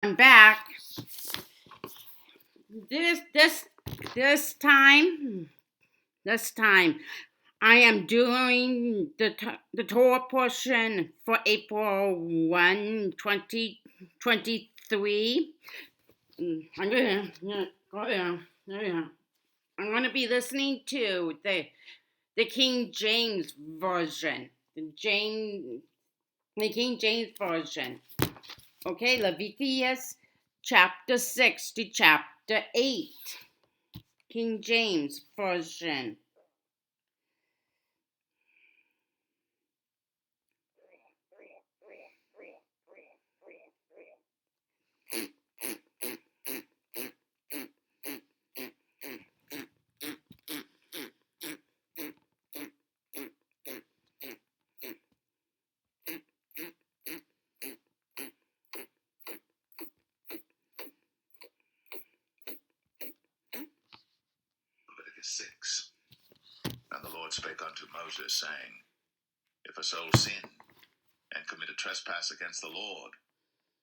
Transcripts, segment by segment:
I'm back. This time, I am doing the Torah portion for April 2023. I'm gonna be listening to the King James version. The King James version. Okay, Leviticus chapter 6 to chapter 8. King James version. Leviticus 6. And the Lord spake unto Moses, saying, If a soul sin, and commit a trespass against the Lord,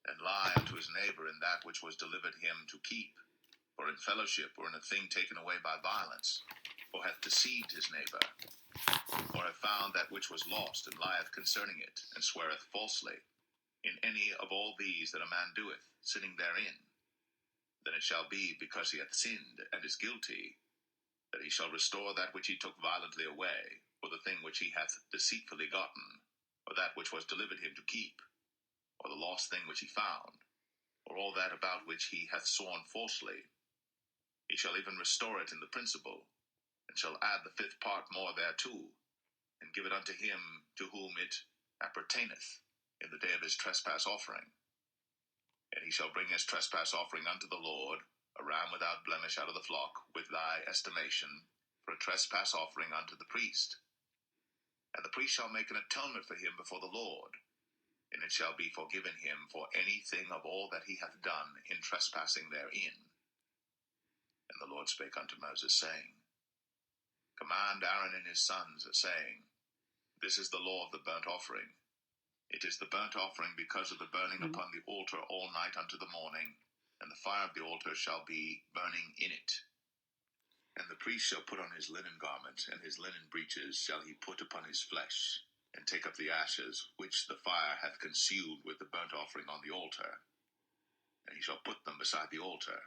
and lie unto his neighbor in that which was delivered him to keep, or in fellowship, or in a thing taken away by violence, or hath deceived his neighbor, or hath found that which was lost, and lieth concerning it, and sweareth falsely, in any of all these that a man doeth, sinning therein, then it shall be, because he hath sinned, and is guilty, that he shall restore that which he took violently away, or the thing which he hath deceitfully gotten, or that which was delivered him to keep, or the lost thing which he found, or all that about which he hath sworn falsely. He shall even restore it in the principal, and shall add the fifth part more thereto, and give it unto him to whom it appertaineth in the day of his trespass offering. And he shall bring his trespass offering unto the Lord, a ram without blemish out of the flock, with thy estimation, for a trespass offering unto the priest. And the priest shall make an atonement for him before the Lord, and it shall be forgiven him for anything of all that he hath done in trespassing therein. And the Lord spake unto Moses, saying, Command Aaron and his sons, saying, This is the law of the burnt offering. It is the burnt offering because of the burning upon the altar all night unto the morning, and the fire of the altar shall be burning in it. And the priest shall put on his linen garment, and his linen breeches shall he put upon his flesh, and take up the ashes which the fire hath consumed with the burnt offering on the altar, and he shall put them beside the altar.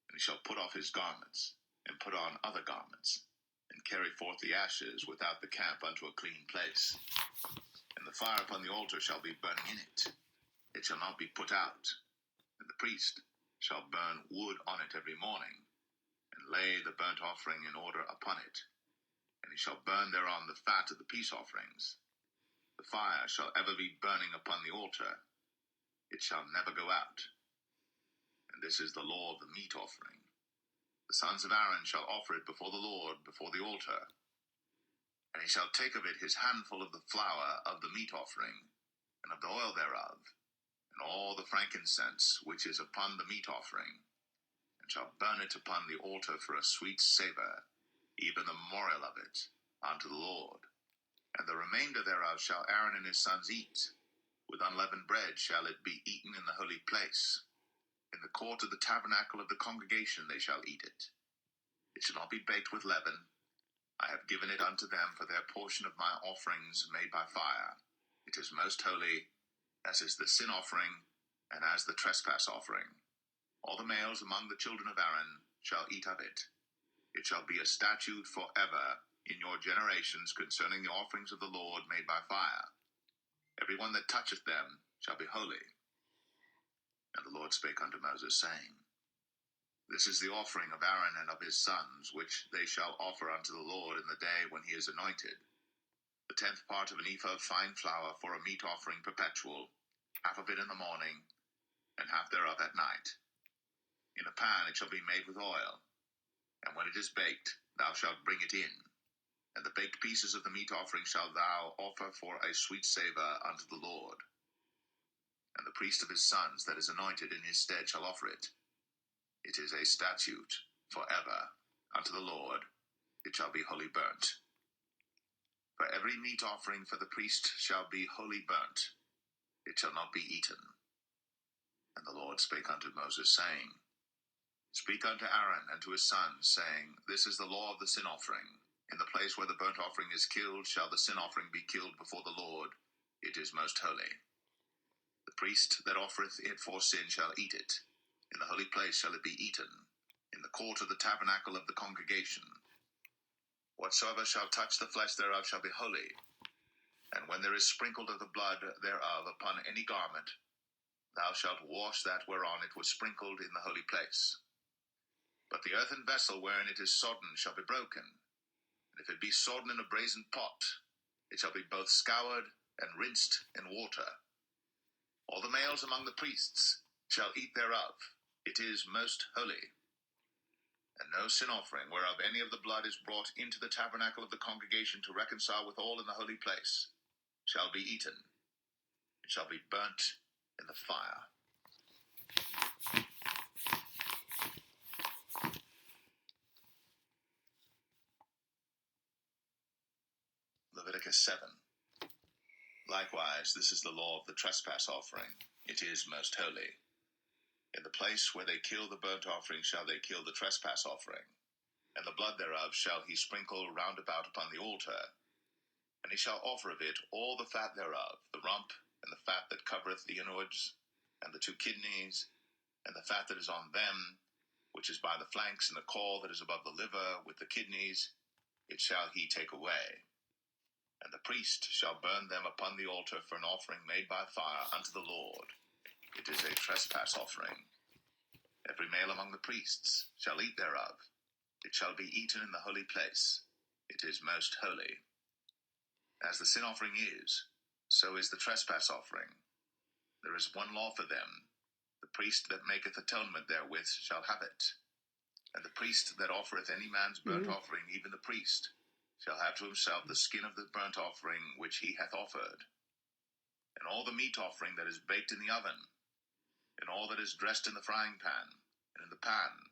And he shall put off his garments, and put on other garments, and carry forth the ashes without the camp unto a clean place. And the fire upon the altar shall be burning in it. It shall not be put out. And the priest shall burn wood on it every morning, and lay the burnt offering in order upon it. And he shall burn thereon the fat of the peace offerings. The fire shall ever be burning upon the altar. It shall never go out. And this is the law of the meat offering. The sons of Aaron shall offer it before the Lord, before the altar. And he shall take of it his handful of the flour of the meat offering, and of the oil thereof, and all the frankincense which is upon the meat offering, and shall burn it upon the altar for a sweet savour, even the memorial of it, unto the Lord. And the remainder thereof shall Aaron and his sons eat. With unleavened bread shall it be eaten in the holy place. In the court of the tabernacle of the congregation they shall eat it. It shall not be baked with leaven. I have given it unto them for their portion of my offerings made by fire. It is most holy, as is the sin offering, and as the trespass offering. All the males among the children of Aaron shall eat of it. It shall be a statute forever in your generations concerning the offerings of the Lord made by fire. Every one that toucheth them shall be holy. And the Lord spake unto Moses, saying, This is the offering of Aaron and of his sons, which they shall offer unto the Lord in the day when he is anointed. The 10th part of an ephah of fine flour for a meat offering perpetual, half of it in the morning, and half thereof at night. In a pan it shall be made with oil, and when it is baked, thou shalt bring it in. And the baked pieces of the meat offering shalt thou offer for a sweet savour unto the Lord. And the priest of his sons that is anointed in his stead shall offer it. It is a statute forever unto the Lord. It shall be wholly burnt. For every meat offering for the priest shall be wholly burnt. It shall not be eaten. And the Lord spake unto Moses, saying, Speak unto Aaron and to his sons, saying, This is the law of the sin offering. In the place where the burnt offering is killed shall the sin offering be killed before the Lord. It is most holy. The priest that offereth it for sin shall eat it. In the holy place shall it be eaten, in the court of the tabernacle of the congregation. Whatsoever shall touch the flesh thereof shall be holy. And when there is sprinkled of the blood thereof upon any garment, thou shalt wash that whereon it was sprinkled in the holy place. But the earthen vessel wherein it is sodden shall be broken, and if it be sodden in a brazen pot, it shall be both scoured and rinsed in water. All the males among the priests shall eat thereof. It is most holy. And no sin offering whereof any of the blood is brought into the tabernacle of the congregation to reconcile with all in the holy place shall be eaten. It shall be burnt in the fire. Leviticus 7. Likewise, this is the law of the trespass offering. It is most holy. In the place where they kill the burnt offering shall they kill the trespass offering, and the blood thereof shall he sprinkle round about upon the altar. And he shall offer of it all the fat thereof, the rump, and the fat that covereth the inwards, and the 2 kidneys, and the fat that is on them, which is by the flanks, and the caul that is above the liver, with the kidneys, it shall he take away. And the priest shall burn them upon the altar for an offering made by fire unto the Lord. It is a trespass offering. Every male among the priests shall eat thereof. It shall be eaten in the holy place. It is most holy. As the sin offering is, so is the trespass offering. There is one law for them. The priest that maketh atonement therewith shall have it. And the priest that offereth any man's burnt offering, even the priest, shall have to himself the skin of the burnt offering which he hath offered. And all the meat offering that is baked in the oven, and all that is dressed in the frying pan, and in the pan,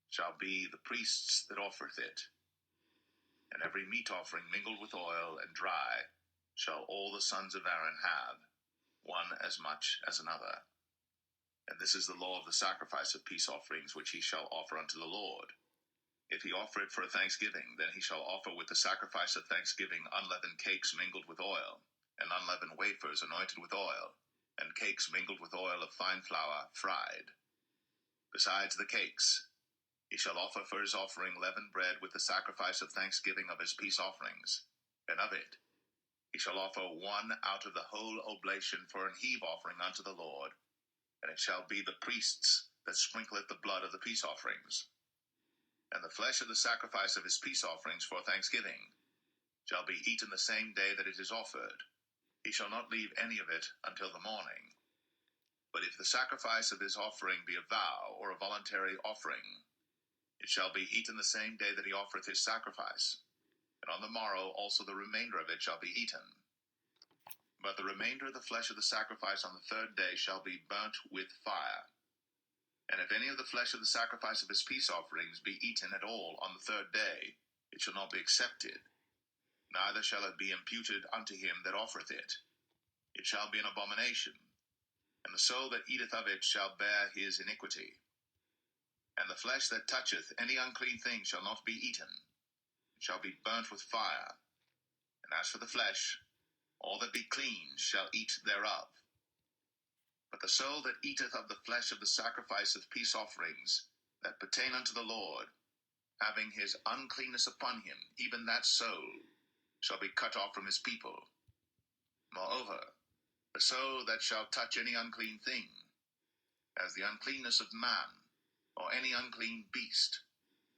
shall be the priest's that offereth it. And every meat offering mingled with oil and dry shall all the sons of Aaron have, one as much as another. And this is the law of the sacrifice of peace offerings which he shall offer unto the Lord. If he offer it for a thanksgiving, then he shall offer with the sacrifice of thanksgiving unleavened cakes mingled with oil, and unleavened wafers anointed with oil, and cakes mingled with oil of fine flour fried. Besides the cakes, he shall offer for his offering leavened bread with the sacrifice of thanksgiving of his peace offerings, and of it he shall offer one out of the whole oblation for an heave offering unto the Lord, and it shall be the priest's that sprinkleth the blood of the peace offerings. And the flesh of the sacrifice of his peace offerings for thanksgiving shall be eaten the same day that it is offered. He shall not leave any of it until the morning. But if the sacrifice of his offering be a vow or a voluntary offering, it shall be eaten the same day that he offereth his sacrifice, and on the morrow also the remainder of it shall be eaten. But the remainder of the flesh of the sacrifice on the 3rd day shall be burnt with fire. And if any of the flesh of the sacrifice of his peace offerings be eaten at all on the 3rd day, it shall not be accepted, neither shall it be imputed unto him that offereth it. It shall be an abomination, and the soul that eateth of it shall bear his iniquity. And the flesh that toucheth any unclean thing shall not be eaten. It shall be burnt with fire. And as for the flesh, all that be clean shall eat thereof. But the soul that eateth of the flesh of the sacrifice of peace offerings that pertain unto the Lord, having his uncleanness upon him, even that soul shall be cut off from his people. Moreover, the soul that shall touch any unclean thing, as the uncleanness of man, or any unclean beast,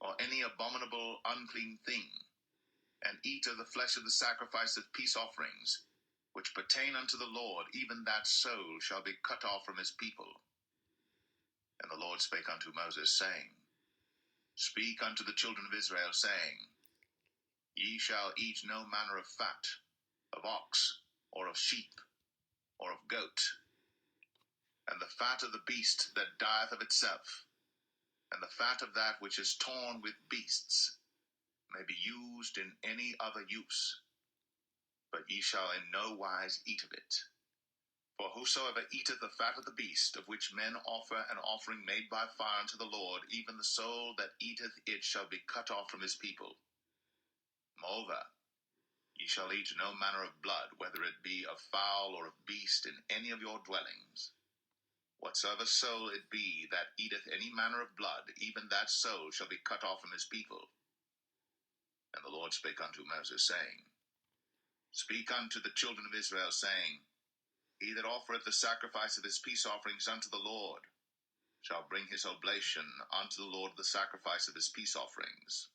or any abominable unclean thing, and eat of the flesh of the sacrifice of peace offerings, which pertain unto the Lord, even that soul shall be cut off from his people. And the Lord spake unto Moses, saying, Speak unto the children of Israel, saying, Ye shall eat no manner of fat, of ox, or of sheep, or of goat, and the fat of the beast that dieth of itself, and the fat of that which is torn with beasts, may be used in any other use, but ye shall in no wise eat of it. For whosoever eateth the fat of the beast, of which men offer an offering made by fire unto the Lord, even the soul that eateth it shall be cut off from his people. Moreover, ye shall eat no manner of blood, whether it be of fowl or of beast, in any of your dwellings. Whatsoever soul it be that eateth any manner of blood, even that soul shall be cut off from his people. And the Lord spake unto Moses, saying, Speak unto the children of Israel, saying, He that offereth the sacrifice of his peace offerings unto the Lord shall bring his oblation unto the Lord the sacrifice of his peace offerings.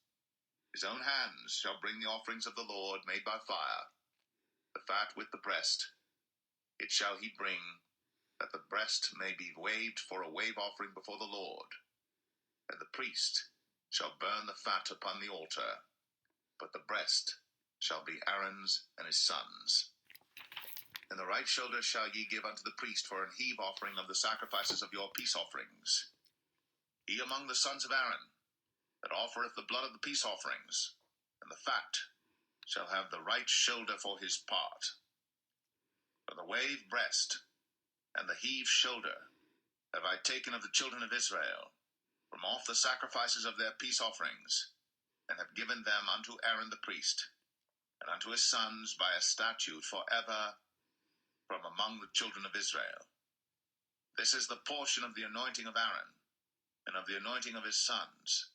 His own hands shall bring the offerings of the Lord made by fire, the fat with the breast. It shall he bring, that the breast may be waved for a wave offering before the Lord. And the priest shall burn the fat upon the altar, but the breast shall be Aaron's and his sons'. And the right shoulder shall ye give unto the priest for an heave offering of the sacrifices of your peace offerings. He among the sons of Aaron, that offereth the blood of the peace offerings, and the fat, shall have the right shoulder for his part. For the wave breast, and the heave shoulder, have I taken of the children of Israel, from off the sacrifices of their peace offerings, and have given them unto Aaron the priest, and unto his sons by a statute forever, from among the children of Israel. This is the portion of the anointing of Aaron, and of the anointing of his sons,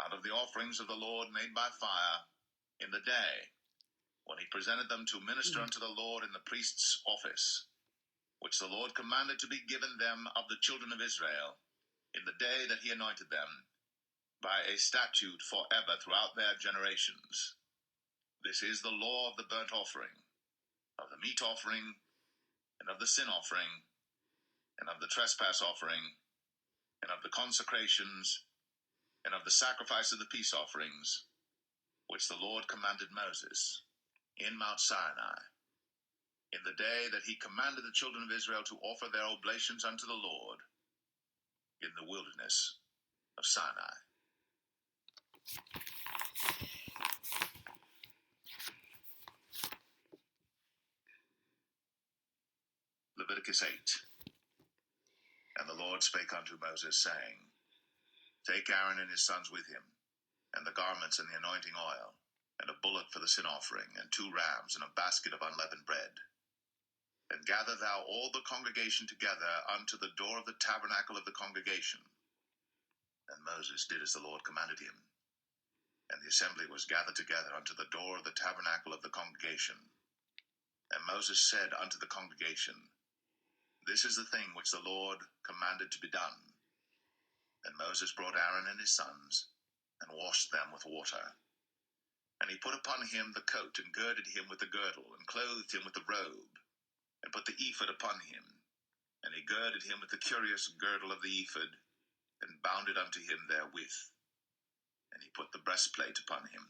out of the offerings of the Lord made by fire, in the day, when he presented them to minister unto the Lord in the priest's office, which the Lord commanded to be given them of the children of Israel, in the day that he anointed them, by a statute forever throughout their generations. This is the law of the burnt offering, of the meat offering, and of the sin offering, and of the trespass offering, and of the consecrations, and of the sacrifice of the peace offerings, which the Lord commanded Moses in Mount Sinai, in the day that he commanded the children of Israel to offer their oblations unto the Lord in the wilderness of Sinai. Leviticus 8. And the Lord spake unto Moses, saying, Take Aaron and his sons with him, and the garments and the anointing oil, and a bullock for the sin offering, and 2 rams, and a basket of unleavened bread. And gather thou all the congregation together unto the door of the tabernacle of the congregation. And Moses did as the Lord commanded him. And the assembly was gathered together unto the door of the tabernacle of the congregation. And Moses said unto the congregation, This is the thing which the Lord commanded to be done. And Moses brought Aaron and his sons, and washed them with water. And he put upon him the coat, and girded him with the girdle, and clothed him with the robe, and put the ephod upon him. And he girded him with the curious girdle of the ephod, and bound it unto him therewith. And he put the breastplate upon him.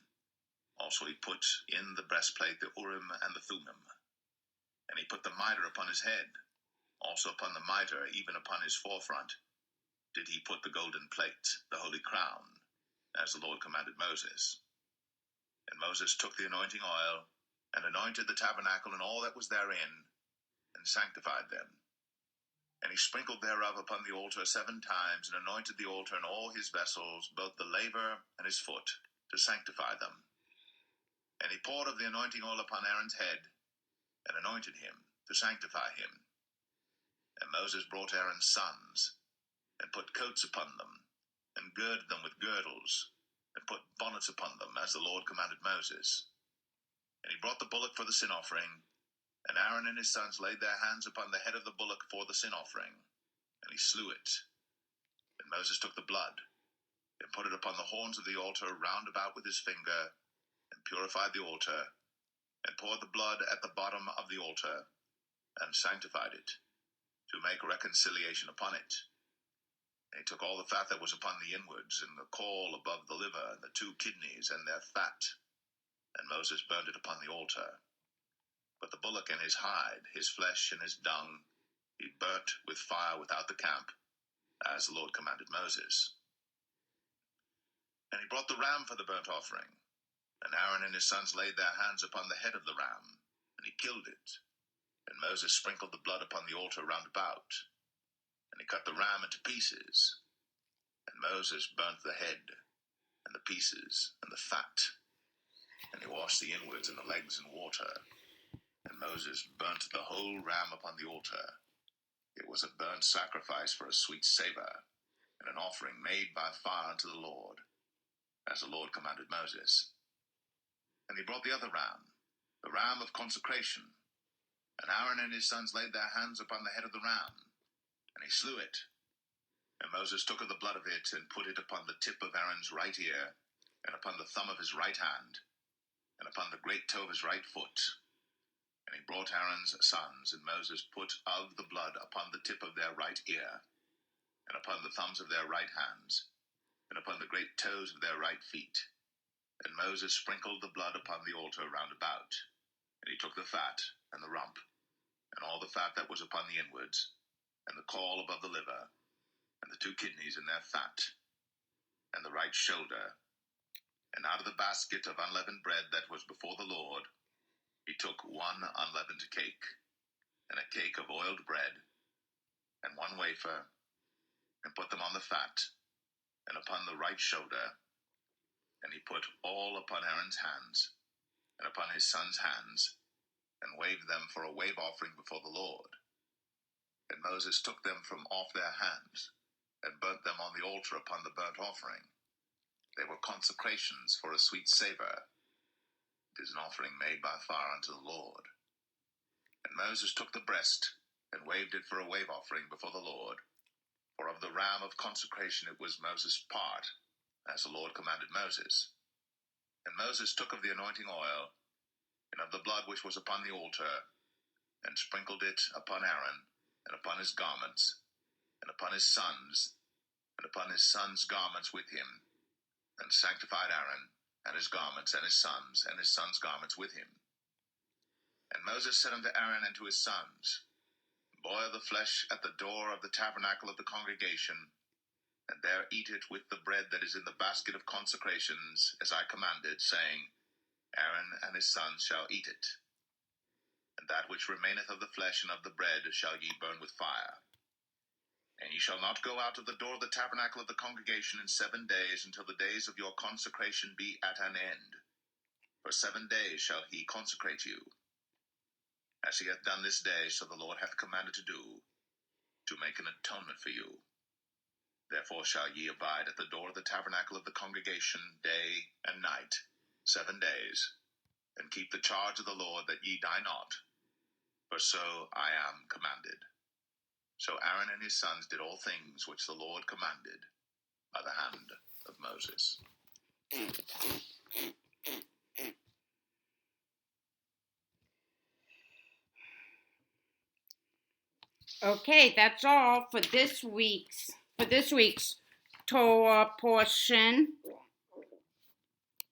Also he put in the breastplate the Urim and the Thummim. And he put the mitre upon his head. Also upon the mitre, even upon his forefront, did he put the golden plate, the holy crown, as the Lord commanded Moses. And Moses took the anointing oil, and anointed the tabernacle and all that was therein, and sanctified them. And he sprinkled thereof upon the altar 7 times, and anointed the altar and all his vessels, both the laver and his foot, to sanctify them. And he poured of the anointing oil upon Aaron's head, and anointed him, to sanctify him. And Moses brought Aaron's sons, and put coats upon them, and girded them with girdles, and put bonnets upon them, as the Lord commanded Moses. And he brought the bullock for the sin offering, and Aaron and his sons laid their hands upon the head of the bullock for the sin offering, and he slew it. And Moses took the blood, and put it upon the horns of the altar round about with his finger, and purified the altar, and poured the blood at the bottom of the altar, and sanctified it, to make reconciliation upon it. And he took all the fat that was upon the inwards, and the caul above the liver, and the 2 kidneys, and their fat, and Moses burned it upon the altar. But the bullock and his hide, his flesh and his dung, he burnt with fire without the camp, as the Lord commanded Moses. And he brought the ram for the burnt offering, and Aaron and his sons laid their hands upon the head of the ram, and he killed it. And Moses sprinkled the blood upon the altar round about, and he cut the ram into pieces. And Moses burnt the head, and the pieces, and the fat. And he washed the inwards and the legs in water. And Moses burnt the whole ram upon the altar. It was a burnt sacrifice for a sweet savour, and an offering made by fire unto the Lord, as the Lord commanded Moses. And he brought the other ram, the ram of consecration. And Aaron and his sons laid their hands upon the head of the ram, and he slew it. And Moses took of the blood of it, and put it upon the tip of Aaron's right ear, and upon the thumb of his right hand, and upon the great toe of his right foot. And he brought Aaron's sons, and Moses put of the blood upon the tip of their right ear, and upon the thumbs of their right hands, and upon the great toes of their right feet. And Moses sprinkled the blood upon the altar round about. And he took the fat, and the rump, and all the fat that was upon the inwards, and the caul above the liver, and the two kidneys in their fat, and the right shoulder. And out of the basket of unleavened bread that was before the Lord, he took one unleavened cake, and a cake of oiled bread, and one wafer, and put them on the fat, and upon the right shoulder. And he put all upon Aaron's hands, and upon his sons' hands, and waved them for a wave offering before the Lord. And Moses took them from off their hands, and burnt them on the altar upon the burnt offering. They were consecrations for a sweet savour. It is an offering made by fire unto the Lord. And Moses took the breast, and waved it for a wave offering before the Lord. For of the ram of consecration it was Moses' part, as the Lord commanded Moses. And Moses took of the anointing oil, and of the blood which was upon the altar, and sprinkled it upon Aaron, and upon his garments, and upon his sons, and upon his sons' garments with him, and sanctified Aaron, and his garments, and his sons' garments with him. And Moses said unto Aaron and to his sons, Boil the flesh at the door of the tabernacle of the congregation, and there eat it with the bread that is in the basket of consecrations, as I commanded, saying, Aaron and his sons shall eat it. And that which remaineth of the flesh and of the bread shall ye burn with fire. And ye shall not go out of the door of the tabernacle of the congregation in 7 days, until the days of your consecration be at an end. For 7 days shall he consecrate you, as he hath done this day, so the Lord hath commanded to do, to make an atonement for you. Therefore shall ye abide at the door of the tabernacle of the congregation day and night, 7 days, and keep the charge of the Lord, that ye die not, for so I am commanded. So Aaron and his sons did all things which the Lord commanded by the hand of Moses. Okay, that's all for this week's Torah portion.